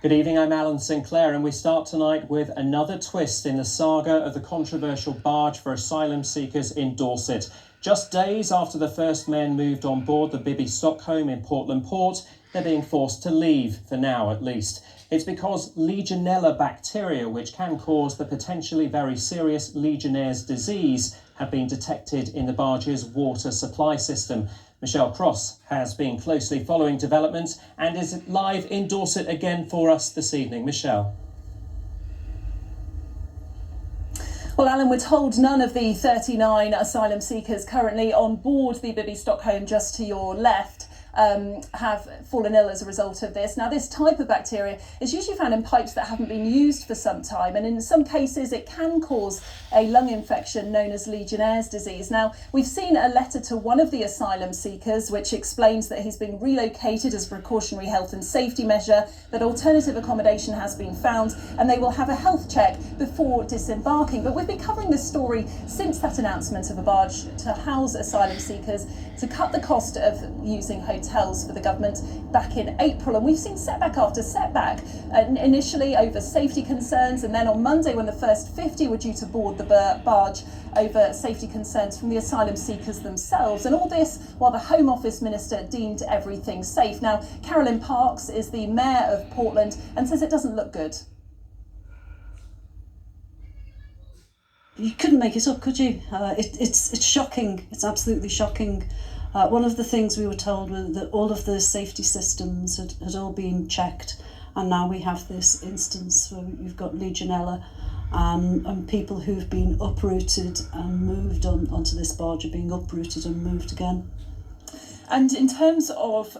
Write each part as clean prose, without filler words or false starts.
Good evening, I'm Alan Sinclair, and we start tonight with another twist in the saga of the controversial barge for asylum seekers in Dorset. Just days after the first men moved on board the Bibby Stockholm in Portland Port, they're being forced to leave, for now at least. It's because Legionella bacteria, which can cause the potentially very serious Legionnaire's disease, have been detected in the barge's water supply system. Michelle Cross has been closely following developments and is live in Dorset again for us this evening. Michelle. Well, Alan, we're told none of the 39 asylum seekers currently on board the Bibby Stockholm just to your left have fallen ill as a result of this. Now, this type of bacteria is usually found in pipes that haven't been used for some time, and in some cases it can cause a lung infection known as Legionnaire's disease. Now, we've seen a letter to one of the asylum seekers which explains that he's been relocated as a precautionary health and safety measure, that alternative accommodation has been found, and they will have a health check before disembarking. But we've been covering this story since that announcement of a barge to house asylum seekers to cut the cost of using hotels for the government back in April, and we've seen setback after setback, initially over safety concerns, and then on Monday when the first 50 were due to board the barge over safety concerns from the asylum seekers themselves, and all this while the Home Office Minister deemed everything safe. Now, Carolyn Parks is the Mayor of Portland and says it doesn't look good. You couldn't make it up, could you? It's shocking. It's absolutely shocking. One of the things we were told was that all of the safety systems had all been checked, and now we have this instance where you've got Legionella and people who've been uprooted and moved onto this barge are being uprooted and moved again. And in terms of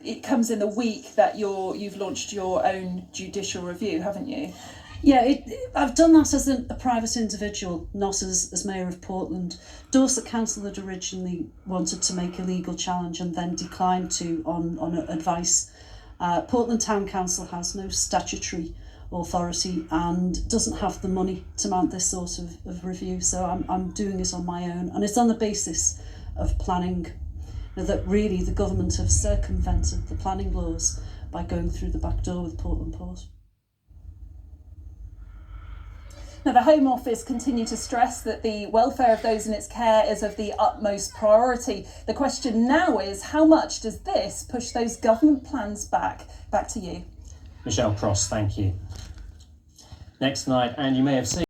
it comes in the week that you've launched your own judicial review, haven't you? Yeah, I've done that as a private individual, not as Mayor of Portland. Dorset Council had originally wanted to make a legal challenge and then declined to on advice. Portland Town Council has no statutory authority and doesn't have the money to mount this sort of review, so I'm doing it on my own, and it's on the basis of planning. That really the government have circumvented the planning laws by going through the back door with Portland Port. Now, the Home Office continue to stress that the welfare of those in its care is of the utmost priority. The question now is, how much does this push those government plans back? Back to you. Michelle Cross, thank you. Next night, and you may have seen